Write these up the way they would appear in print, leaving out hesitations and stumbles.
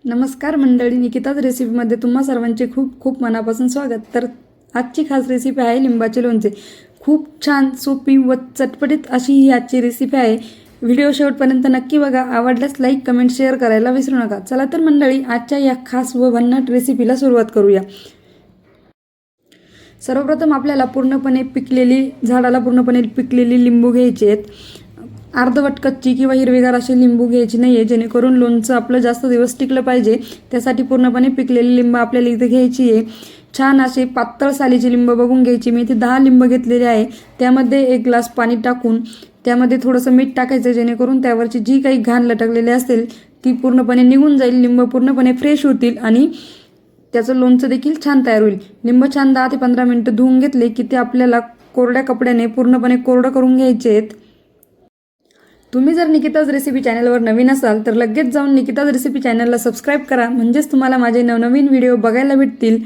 नमस्कार मंडळी, निकिताज रेसिपीमध्ये तुम्हा सर्वांचे खूप खूप मनापासून स्वागत। तर आजची खास रेसिपी आहे लिंबाचे लोणचे। खूप छान सोपी व चटपटीत अशी ही आजची रेसिपी आहे। व्हिडिओ शेवटपर्यंत नक्की बघा। आवडल्यास लाईक कमेंट शेअर करायला विसरू नका। चला तर मंडळी, आजच्या या खास व भन्नाट रेसिपीला सुरुवात करूया। सर्वप्रथम आपल्याला झाडाला पूर्णपणे पिकलेली लिंबू घ्यायची आहेत। अर्धवट कच्ची किंवा हिरवीगार अशी लिंबू घ्यायची नाही आहे, जेणेकरून लोणचं आपलं जास्त दिवस टिकलं पाहिजे। त्यासाठी पूर्णपणे पिकलेली लिंबू आपल्याला इथे घ्यायची आहे। छान अशी पातळ सालीची लिंबू बघून घ्यायची। मी इथे 10 लिंबू घेतलेले आहे। त्यामध्ये 1 ग्लास पाणी टाकून त्यामध्ये थोडंसं मीठ टाकायचं, जेणेकरून त्यावरची जी काही घाण लटकलेली असेल ती पूर्णपणे निघून जाईल। लिंबू पूर्णपणे फ्रेश होतील आणि त्याचं लोणचं देखील छान तयार होईल। लिंबू छान 10 ते 15 मिनिटं धुवून घेतले की ते आपल्याला कोरड्या कपड्याने पूर्णपणे कोरडं करून घ्यायचे आहेत। तुम्ही जर निकिताज रेसिपी चॅनलवर नवीन असाल तर लगेच जाऊन निकिताज रेसिपी चॅनलला सबस्क्राईब करा, म्हणजेच तुम्हाला माझे नवनवीन व्हिडिओ बघायला भेटतील।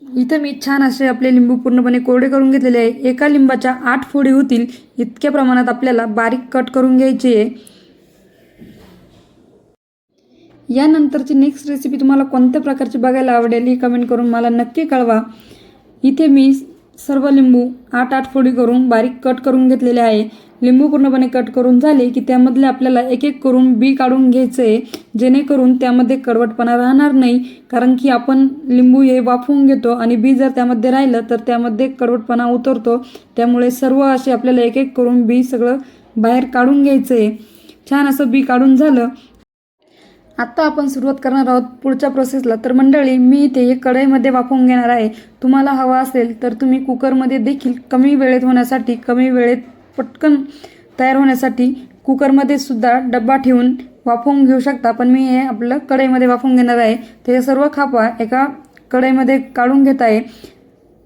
इथे मी छान असे आपले लिंबू पूर्णपणे कोरडे करून घेतलेले आहे। एका लिंबाच्या 8 फोडी होतील इतक्या प्रमाणात आपल्याला बारीक कट करून घ्यायची आहे। यानंतरची नेक्स्ट रेसिपी तुम्हाला कोणत्या प्रकारची बघायला आवडेल ही कमेंट करून मला नक्की कळवा। इथे मी सर्व लिंबू 8 फोडी करून बारीक कट करून घेतलेले आहे। लिंबू पूर्णपणे कट करून झाले की त्यामधले आपल्याला एक एक करून बी काढून घ्यायचे आहे, जेणेकरून त्यामध्ये कडवटपणा राहणार नाही। कारण की आपण लिंबू हे वाफवून घेतो आणि बी जर त्यामध्ये राहिलं तर त्यामध्ये कडवटपणा उतरतो। त्यामुळे सर्व असे आपल्याला एक एक करून बी सगळं बाहेर काढून घ्यायचं आहे। छान असं बी काढून झालं। आता आपण सुरुवात करणार आहोत पुढच्या प्रोसेसला। तर मंडळी, मी इथे हे कढईमध्ये वाफवून घेणार आहे। तुम्हाला हवा असेल तर तुम्ही कुकरमध्ये देखील कमी वेळेत पटकन तयार होण्यासाठी कुकरमध्ये सुद्धा डब्बा ठेवून वाफवून घेऊ शकता। पण मी हे आपलं कढईमध्ये वाफवून घेणार आहे। ते सर्व खापा एका कढईमध्ये काढून घेत आहे।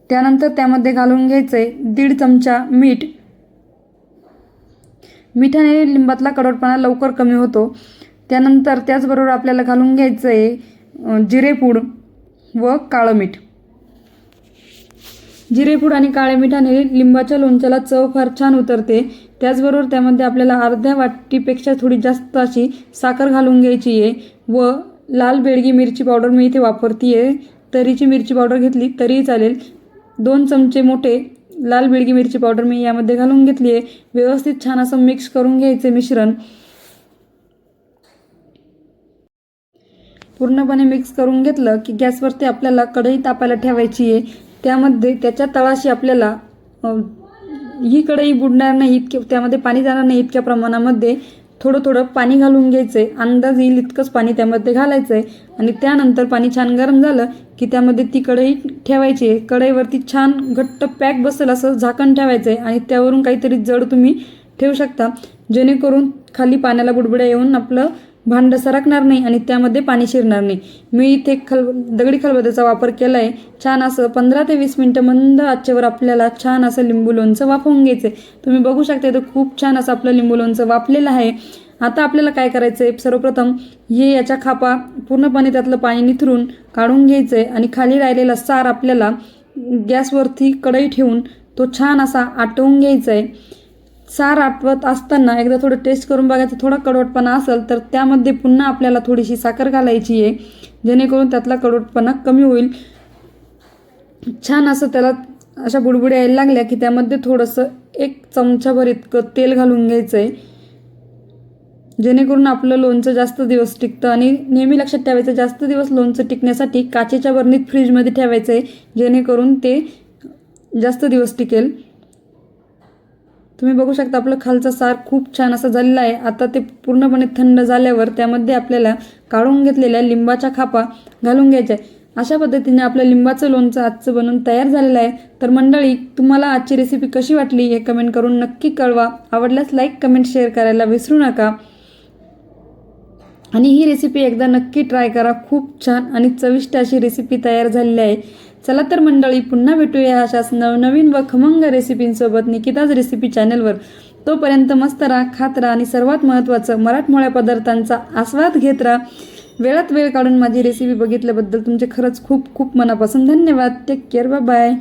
त्यानंतर त्यामध्ये घालून घ्यायचे 1.5 चमचा मीठ। मिठाने लिंबातला कडवटपणा लवकर कमी होतो। त्यानंतर त्याचबरोबर आपल्याला घालून घ्यायचं आहे जिरेपूड व काळं मीठ। जिरेपूड आणि काळ्या मिठाने लिंबाच्या लोणच्याला चव फार छान उतरते। त्याचबरोबर त्यामध्ये आपल्याला अर्ध्या वाटीपेक्षा थोडी जास्त अशी साखर घालून घ्यायची आहे व लाल बेडगी मिरची पावडर मी इथे वापरते आहे। तरीची मिरची पावडर घेतली तरीही चालेल। 2 चमचे मोठे लाल बेडगी मिरची पावडर मी यामध्ये घालून घेतली आहे। व्यवस्थित छान असं मिक्स करून घ्यायचे मिश्रण। पूर्णपणे मिक्स करून घेतलं की गॅसवरती आपल्याला कढई तापायला ठेवायची आहे। त्यामध्ये त्याच्या तळाशी आपल्याला ही कढई बुडणार नाही इतके, त्यामध्ये पाणी जाणार नाही इतक्या प्रमाणामध्ये थोडं थोडं पाणी घालून घ्यायचं आहे। अंदाज येईल इतकंच पाणी त्यामध्ये घालायचं आहे आणि त्यानंतर पाणी छान गरम झालं की त्यामध्ये ती कढई ठेवायची आहे। कढईवरती छान घट्ट पॅक बसेल असं झाकण ठेवायचं आहे आणि त्यावरून काहीतरी जड तुम्ही ठेवू शकता, जेणेकरून खाली पाण्याला बुडबुड्या येऊन आपलं भांडं सरकणार नाही आणि त्यामध्ये पाणी शिरणार नाही। मी इथे दगडी खलबत्त्याचा वापर केला आहे। छान असं 15 ते 20 मिनिटं मंद आचेवर आपल्याला छान असं लिंबू लोणचं वाफवून घ्यायचं आहे। तुम्ही बघू शकता इथं खूप छान असं आपलं लिंबू लोणचं वाफलेलं आहे। आता आपल्याला काय करायचं आहे, सर्वप्रथम याच्या खापा पूर्णपणे त्यातलं पाणी निथरून काढून घ्यायचं आहे आणि खाली राहिलेला सार आपल्याला गॅसवरती कढई ठेवून तो छान असा आटवून घ्यायचा आहे। सार आटवत असताना एकदा थोडं टेस्ट करून बघायचं। थोडा कडवटपणा असेल तर त्यामध्ये पुन्हा आपल्याला थोडीशी साखर घालायची आहे, जेणेकरून त्यातला कडवटपणा कमी होईल। छान असं त्याला अशा बुडबुड्या यायला लागल्या की त्यामध्ये थोडंसं 1 चमचाभर इतकं तेल घालून घ्यायचं आहे, जेणेकरून आपलं लोणचं जास्त दिवस टिकतं। आणि नेहमी लक्षात ठेवायचं, जास्त दिवस लोणचं टिकण्यासाठी काचेच्या बरणीत फ्रीजमध्ये ठेवायचं आहे, जेणेकरून ते जास्त दिवस टिकेल। तुम्ही बघू शकता आपलं खालचा सार खूप छान असा झालेला आहे। आता ते पूर्णपणे थंड झाल्यावर त्यामध्ये आपल्याला काढून घेतलेल्या लिंबाच्या खापा घालून घ्यायच्या। अशा पद्धतीने आपलं लिंबाचं लोणचं आजचं बनवून तयार झालेलं आहे। तर मंडळी, तुम्हाला आजची रेसिपी कशी वाटली हे कमेंट करून नक्की कळवा। आवडल्यास लाईक कमेंट शेअर करायला विसरू नका आणि ही रेसिपी एकदा नक्की ट्राय करा। खूप छान आणि चविष्ट अशी रेसिपी तयार झालेली आहे। चला तर मंडळी, पुन्हा भेटूया अशाच नवनवीन व खमंग रेसिपींसोबत निकिताज रेसिपी चॅनलवर। तोपर्यंत मस्त राहा, खात राहा आणि सर्वात महत्त्वाचं मराठमोळ्या पदार्थांचा आस्वाद घेत राहा। वेळात वेळ काढून माझी रेसिपी बघितल्याबद्दल तुमचे खरंच खूप खूप मनापासून धन्यवाद। Take care, bye bye.